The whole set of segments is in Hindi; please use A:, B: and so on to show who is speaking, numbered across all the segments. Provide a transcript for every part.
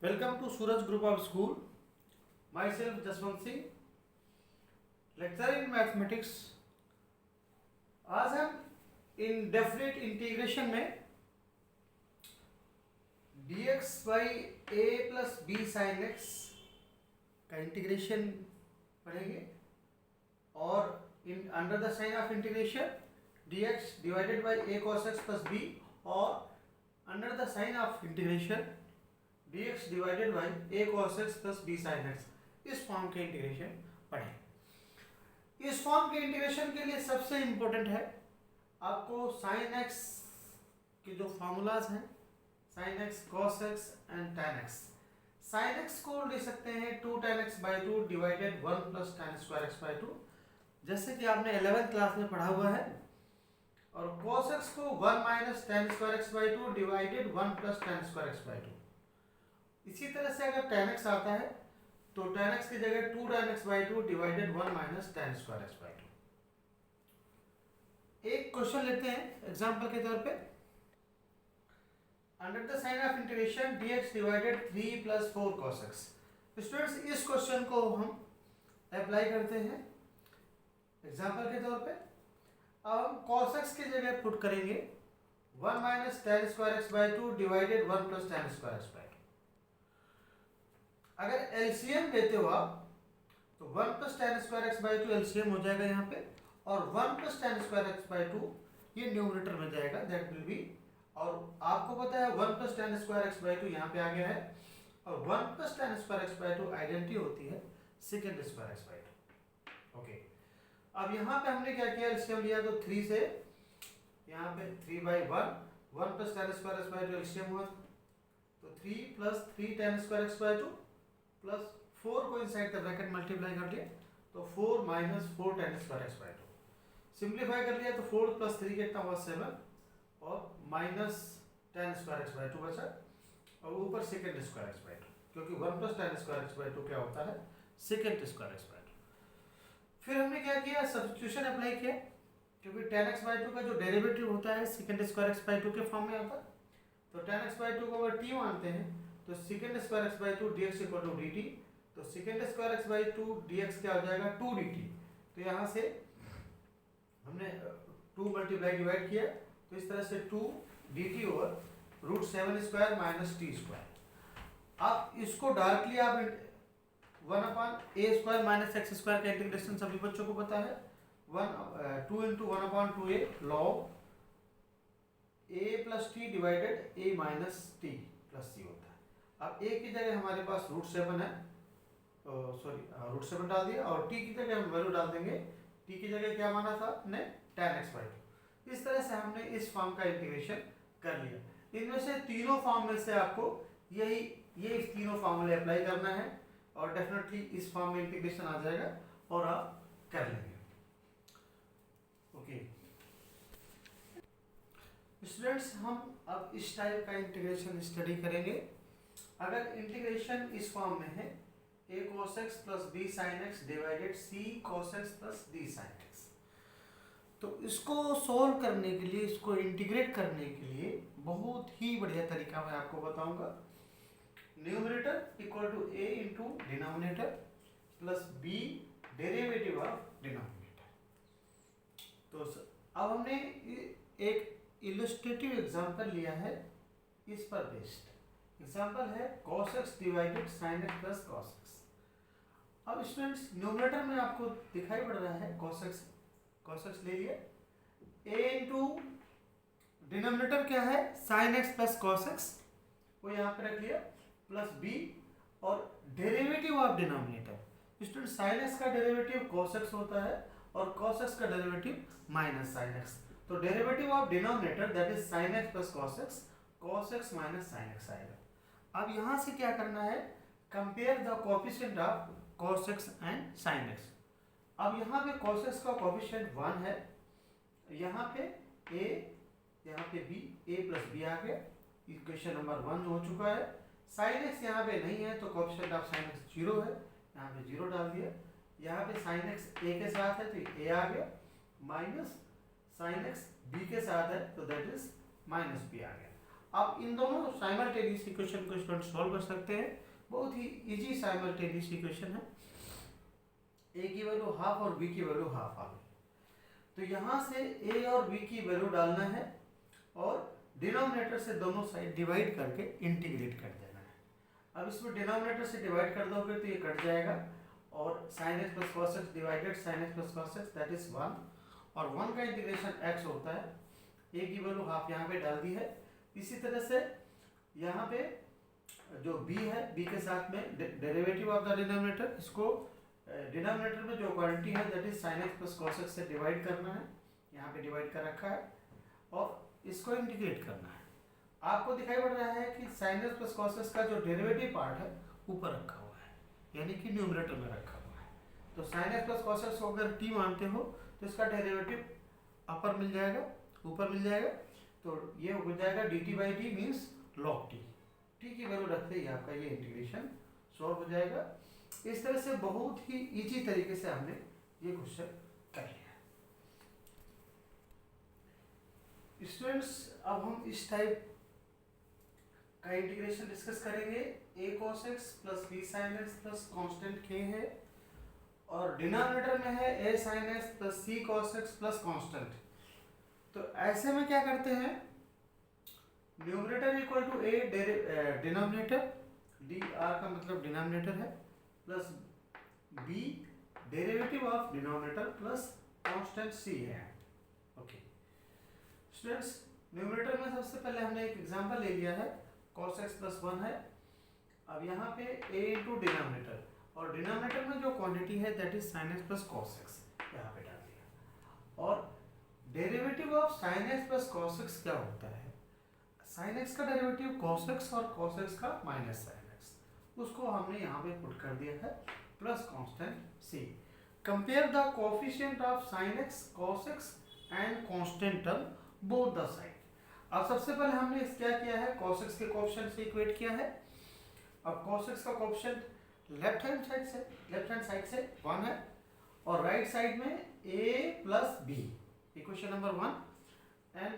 A: Welcome to Suraj Group of School. Myself Jaswant Singh, lecture in mathematics. आज हम इनडेफिनिट इंटीग्रेशन में dx by a plus b sine x का इंटीग्रेशन पढ़ेंगे और इन under the sign of integration dx divided by a cos x plus b और under the sign of integration dx divided by a cos x plus b sin x, इस फॉर्म के इंटीग्रेशन पढ़ें। इस फॉर्म के इंटीग्रेशन के लिए सबसे इंपॉर्टेंट है आपको sin x के जो फॉर्मूलाज हैं, sin x, cos x and tan x। sin x को ले सकते हैं 2 tan x by 2 divided 1 plus tan square x by 2, जैसे कि आपने 11th क्लास में पढ़ा हुआ है। और cos x को 1 minus tan square x by 2 divided 1 plus tan square x by 2। इसी तरह से अगर tan x आता है तो tan x की जगह 2 tan x by 2 divided 1 minus tan square x by 2। एक क्वेश्चन लेते हैं एग्जांपल के तौर पे। Under the sign of integration dx divided 3 plus 4 cos x। Students, इस क्वेश्चन को हम अप्लाई करते हैं एग्जांपल के तौर पे। अब हम cos x की जगह पुट करेंगे 1 minus tan square x by 2 divided 1 plus tan square x by 2। अगर एलसीएम लेते हो आप तो 1 plus tan square x by 2 LCM हो जाएगा यहाँ पे, और 1 plus tan square x by 2 ये न्यूमरेटर में जाएगा, दैट विल बी। और आपको पता है 1 plus tan square x by 2 यहाँ पे आ गया है, और 1 plus tan square x by 2 identity होती है second square x by 2। Okay, अब यहाँ पे हमने क्या किया, एलसीएम लिया तो 3 से यहाँ पे 3 by 1 plus tan square x by 2 LCM हुआ तो 3 plus 3 tan square x by 2 plus 4 को इनसाइड द ब्रैकेट मल्टीप्लाई कर लिया तो 4 minus 4 tan square x by 2। Simplify कर लिया तो 4 प्लस 3 कितना हुआ 7 और minus tan square x by 2 बचा, और ऊपर सेकेंड स्क्वायर x बाई 2, क्योंकि 1 plus tan square x by 2 क्या होता है, सेकेंड स्क्वायर x बाई 2। फिर हमने क्या किया, सब्स्टिट्यूशन अप्लाई किया, क्योंकि tan x बाई 2 का जो डेरिवेटिव होता है सेकेंड स्क्वायर x बाई 2 के फॉर्म में आता है। तो tan x बाई 2 को अगर t मानते हैं तो second square x by 2 dx equal to dt, तो second square x by 2 dx क्या हो जाएगा 2 dt। तो यहाँ से हमने 2 मल्टीप्लाई डिवाइड किया तो इस तरह से 2 dt over root 7 square minus T square. अब इसको डायरेक्टली आप 1 upon A square minus X square का इंटीग्रेशन सभी बच्चों को पता है, 2 into 1 upon 2a log a plus T divided a minus T plus C होता है। अब a की जगह हमारे पास रूट 7 है, रूट 7 डाल दिया, और t की जगह हम वैल्यू डाल देंगे, t की जगह क्या माना था हमने tan x बाई 2। इस तरह से हमने इस फॉर्म का इंटीग्रेशन कर लिया। इनमें से तीनों फॉर्म में से आपको ये इस तीनों फॉर्मूले अप्लाई करना है और डेफिनेटली इस फॉर्म में इंटीग्रेशन आ जाएगा और आप कर लेंगे। ओके स्टूडेंट्स, हम अब इस टाइप का इंटीग्रेशन स्टडी करेंगे। अगर इंटीग्रेशन इस फॉर्म में है a cos x plus b sin x divided c cos x plus d sin x, तो इसको सोल्व करने के लिए, इसको इंटीग्रेट करने के लिए बहुत ही बढ़िया तरीका मैं आपको बताऊंगा। Numerator equal to a into denominator plus b derivative of denominator. तो अब हमने एक इलस्ट्रेटिव एग्जांपल लिया है, इस पर बेस्ड एग्जाम्पल है cos x divided sin x plus cos x। अब स्टूडेंट्स, न्यूमरेटर में आपको दिखाई पड़ रहा है cos x ले लिया, a इंटू डिनोमिनेटर क्या है sin x plus cos x, वो यहाँ पे रख लिया, प्लस b और derivative of denominator. Student, sin x का डेरिवेटिव cos x होता है और cos x का डेरिवेटिव माइनस sin x, तो derivative of denominator that is sin x plus cos x minus sin x आएगा। अब यहाँ से क्या करना है, compare the coefficient of cos x and sin x। अब यहाँ पे cos x का कोएफिशिएंट 1 है, यहाँ पे a, यहाँ पे b, a प्लस b आ गया, इक्वेशन नंबर 1 हो चुका है। sin x यहाँ पे नहीं है तो कोएफिशिएंट ऑफ sin x 0 है, यहाँ पे 0 डाल दिया। यहाँ पे sin x a के साथ है तो a आ गया, माइनस sin x b के साथ है तो दैट इज माइनस b आ गया। आप इन दोनों साइमल्टेनियस इक्वेशन को स्टूडेंट सॉल्व कर सकते हैं। बहुत ही इजी साइमल्टेनियस इक्वेशन है। ए की वैल्यू हाफ और बी की वैल्यू हाफ आ गई, तो यहाँ से ए और बी की वैल्यू डालना है और डिनोमिनेटर से दोनों साइड डिवाइड करके इंटीग्रेट कर देना है। अब इसमें डिनोमिनेटर से डिवाइड कर दोगे तो ये कट जाएगा और sin x plus cos x divided sin x plus cos x that is 1, और 1 का इंटीग्रेशन x होता है। a की वैल्यू हाफ यहाँ पे डाल दी है। इसी तरह से यहाँ पे जो b है, b के साथ में डेरिवेटिव ऑफ द डिनोमिनेटर, इसको डिनोमिनेटर में जो क्वांटिटी है that is sin x plus cos x से डिवाइड करना है, यहाँ पे डिवाइड कर रखा है, और इसको इंटीग्रेट करना है। आपको दिखाई पड़ रहा है कि sin x plus cos x का जो डेरिवेटिव पार्ट है ऊपर रखा हुआ है, यानी कि न्यूमरेटर में रखा हुआ है। तो sin x plus cos x को अगर t मानते हो तो इसका डेरिवेटिव अपर मिल जाएगा, ऊपर मिल जाएगा, तो ये हो जाएगा dt by T means log t। t की वैल्यू रखते ही आपका ये इंटीग्रेशन सॉल्व हो जाएगा। इस तरह से बहुत ही इजी तरीके से हमने ये क्वेश्चन कर लिया। स्टूडेंट्स, अब हम इस टाइप का इंटीग्रेशन डिस्कस करेंगे। a cos x plus b sin x plus constant k है, और डिनोमिनेटर में है a sin x plus c cos x plus constant. तो ऐसे में क्या करते हैं, numerator equal to a denominator, dr का मतलब डिनोमिनेटर है, plus b derivative of denominator plus constant c है। ओके स्टूडेंट्स, न्यूमरेटर में सबसे पहले हमने एक एग्जांपल ले लिया है, cos x प्लस 1 है। अब यहाँ पे a इंटू डिनोमिनेटर, और डिनोमिनेटर में जो क्वांटिटी है that is sin x plus cos x, यहाँ पे डाल दिया। और derivative of sin x plus cos x क्या होता है, sin x का डेरिवेटिव cos x और cos x का माइनस sin x, उसको हमने यहाँ पे पुट कर दिया है, plus constant c। Compare the coefficient of sin x cos x and constant term both the side. अब सबसे पहले हमने इस क्या किया है, cos x के कोएफिशिएंट से इक्वेट किया है। अब cos x का कोएफिशिएंट लेफ्ट हैंड साइड से 1 है, और राइट साइड में a plus b, equation number 1। And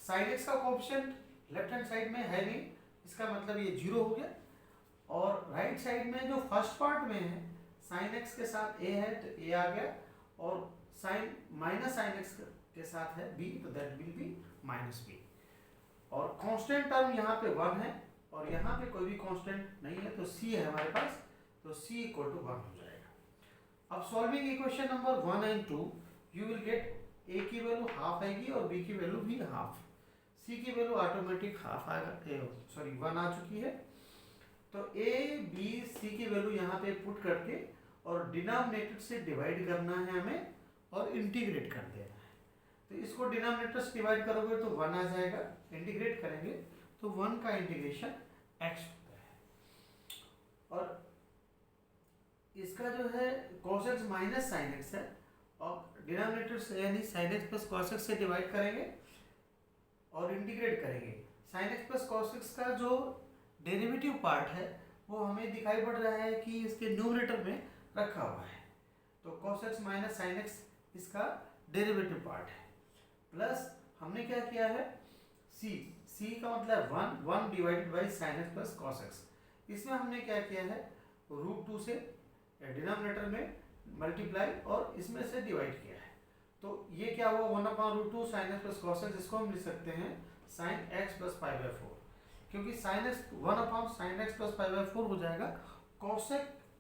A: sin x का कोएफिशिएंट लेफ्ट हैंड साइड में है नहीं, इसका मतलब ये 0 हो गया। और राइट साइड में जो फर्स्ट पार्ट में है sin x के साथ a है तो a आ गया, और माइनस sin x के साथ है b, तो that will be minus b। और कांस्टेंट टर्म यहाँ पे 1 है, और यहाँ पे कोई भी कांस्टेंट नहीं है, तो c है हमारे पास, तो c इक्वल टू 1 हो जाएगा। अब solving equation number 1 and 2, you will get a की वैल्यू हाफ आएगी और b की वैल्यू भी हाफ, c की वैल्यू ऑटोमेटिक हाफ आएगा, सॉरी 1 आ चुकी है। तो a b c की वैल्यू यहाँ पे पुट करके और डिनोमिनेटर से डिवाइड करना है हमें, और इंटीग्रेट कर देना है। तो इसको डिनोमिनेटर से डिवाइड करोगे तो 1 आ जाएगा, इंटीग्रेट करेंगे तो 1 का इंटीग्रेशन x होता है। और इसका जो है cos x minus sin x है, और डिनोमिनेटर से यानी sin x plus cos x से डिवाइड करेंगे और इंटीग्रेट करेंगे। sin x plus cos x का जो डेरिवेटिव पार्ट है वो हमें दिखाई पड़ रहा है कि इसके न्यूमरेटर में रखा हुआ है, तो cos x minus sin x इसका डेरिवेटिव पार्ट है। प्लस हमने क्या किया है, c का मतलब 1 divided by sin x plus cos x। इसमें हमने क्या किया है, √2 से डिनोमिनेटर में मल्टीप्लाई और इसमें से डिवाइड किया है। तो ये क्या हुआ, 1/√2 sin x plus cos x, इसको हम लिख सकते हैं sin x प्लस π/4, क्योंकि sin x 1/sin x plus π/4 हो जाएगा cos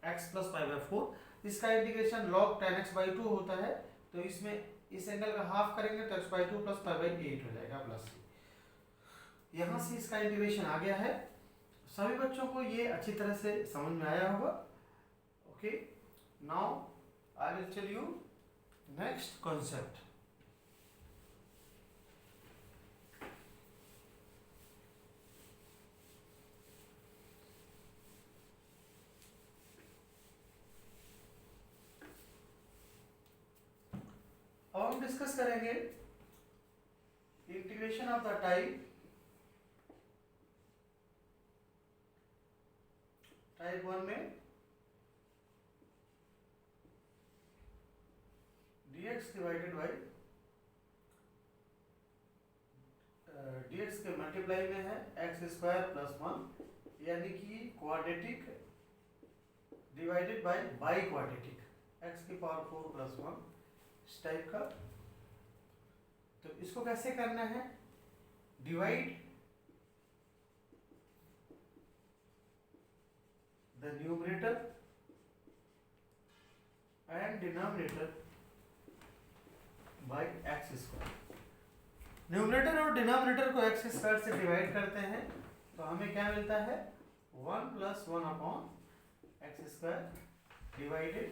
A: x प्लस π/4। इसका इंटीग्रेशन log tan x/2 होता है, तो इसमें इस एंगल का हाफ करेंगे तो x/2 प्लस π/8 हो जाएगा प्लस। यहाँ से इसका इंटीग्रेशन आ गया है। सभी बच्चों को ये अच्छी तरह से समझ में आया होगा। Okay, now I will tell you next concept. अब हम डिस्कस करेंगे इंटीग्रेशन ऑफ द टाइप 1 में dx डिवाइडेड बाई dx के मल्टीप्लाई में है एक्स स्क्वायर प्लस 1, यानी कि quadratic divided by by quadratic x की पावर 4 प्लस 1 इस टाइप का। तो इसको कैसे करना है, divide the numerator and denominator by x square. Numerator और डिनोमिनेटर को एक्स स्क्वायर से डिवाइड करते हैं तो हमें क्या मिलता है, 1 plus 1 upon x square divided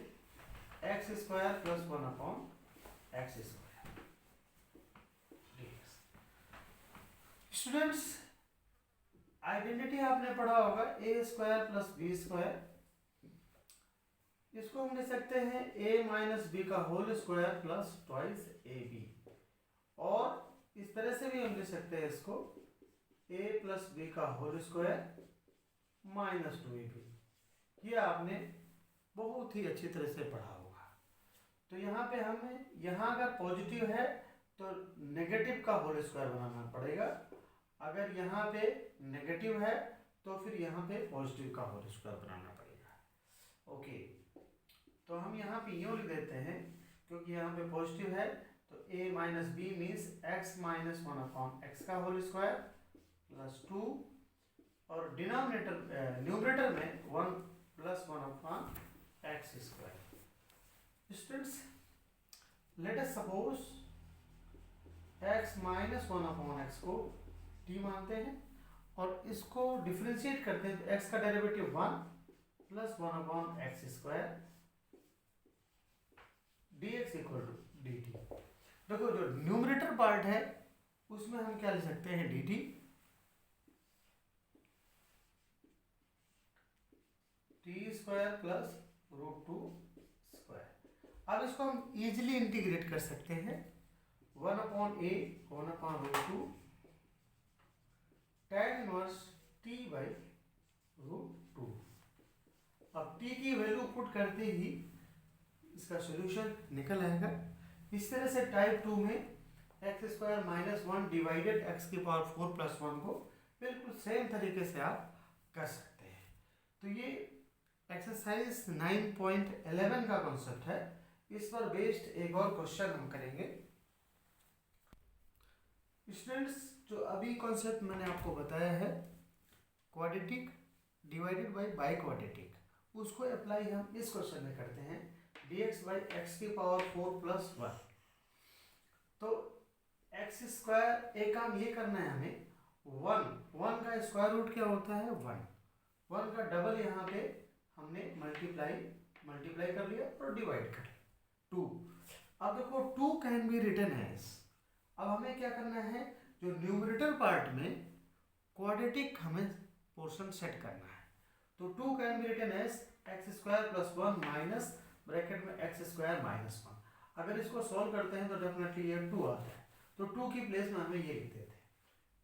A: x square plus 1 upon x square dx. Students, identity आपने पढ़ा होगा a square plus b square. इसको हम लिख सकते हैं a माइनस बी का whole square plus twice a b, और इस तरह से भी हम लिख सकते हैं इसको a प्लस बी का होल स्क्वायर माइनस 2ab। ये आपने बहुत ही अच्छी तरह से पढ़ा होगा। तो यहाँ पे हमें, यहाँ अगर पॉजिटिव है तो नेगेटिव का होल स्क्वायर बनाना पड़ेगा, अगर यहाँ पे नेगेटिव है तो फिर यहाँ पे पॉजिटिव का होल स्क्वायर बनाना पड़ेगा। ओके, तो हम यहाँ पे यूँ लिख देते हैं, क्योंकि यहाँ पे पॉजिटिव है तो a minus b means x minus 1 upon x का होल स्क्वायर प्लस 2, और डिनोमिनेटर न्यूमरेटर में 1 plus 1 upon x square. Students, let us suppose x minus 1 upon x को t मानते हैं और इसको डिफरेंशिएट करते हैं तो x का derivative 1 plus 1 upon x square dx equal to dt। देखो, जो न्यूमरेटर पार्ट है उसमें हम क्या लिख सकते हैं, dt t square plus root 2 square. अब इसको हम इजीली इंटीग्रेट कर सकते हैं, 1 upon a 1 upon root 2 tan inverse t by root 2। अब t की वैल्यू पुट करते ही इसका सॉल्यूशन निकल आएगा। इस तरह से टाइप 2 में x square minus 1 divided x की पावर 4 प्लस 1 को बिल्कुल सेम तरीके से आप कर सकते हैं। तो ये एक्सरसाइज 9.11 का कॉन्सेप्ट है। इस पर बेस्ड एक और क्वेश्चन हम करेंगे। स्टूडेंट्स, जो अभी कॉन्सेप्ट मैंने आपको बताया है quadratic divided by by quadratic, उसको अप्लाई हम इस क्वेश्चन में करते हैं, dx बाई एक्स की पावर 4 प्लस 1। तो एक्स स्क्वायर, एक काम ये करना है हमें, 1 का स्क्वायर रूट क्या होता है, 1 का डबल यहाँ पे हमने मल्टीप्लाई कर लिया और डिवाइड कर लिया 2। अब देखो 2 कैन बी रिटन एज, अब हमें क्या करना है, जो न्यूमरेटर पार्ट में क्वाड्रेटिक हमें पोर्शन सेट करना है। तो 2 can be written as x square plus 1 minus bracket में एक्स स्क्वायर माइनस 1। अगर इसको सॉल्व करते हैं तो डेफिनेटली ये 2 आता है, तो 2 की प्लेस में हमें ये लिख देते हैं।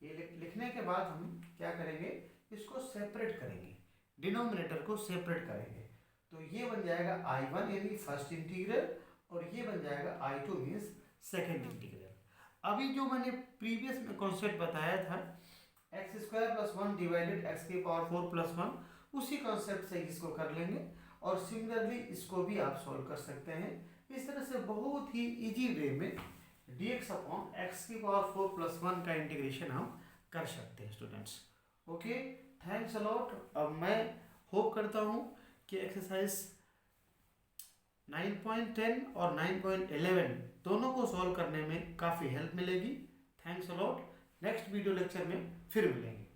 A: ये लिखने के बाद हम क्या करेंगे, इसको सेपरेट करेंगे, डिनोमिनेटर को सेपरेट करेंगे। तो ये बन जाएगा I1 यानी फर्स्ट इंटीग्रल, और ये बन जाएगा I2 मीन्स सेकेंड इंटीग्रल। अभी जो मैंने प्रीवियस में कॉन्सेप्ट बताया था x square plus 1 divided x की पावर 4 प्लस 1, उसी कॉन्सेप्ट से इसको कर लेंगे, और सिमिलरली इसको भी आप सॉल्व कर सकते हैं। इस तरह से बहुत ही इजी वे में dx अपॉन एक्स की पावर 4 प्लस 1 का इंटीग्रेशन हम कर सकते हैं students. Okay, thanks a lot. अब मैं होप करता हूँ कि एक्सरसाइज 9.10 और 9.11 दोनों को सॉल्व करने में काफ़ी हेल्प मिलेगी। Thanks a lot. Next video lecture में फिर मिलेंगे।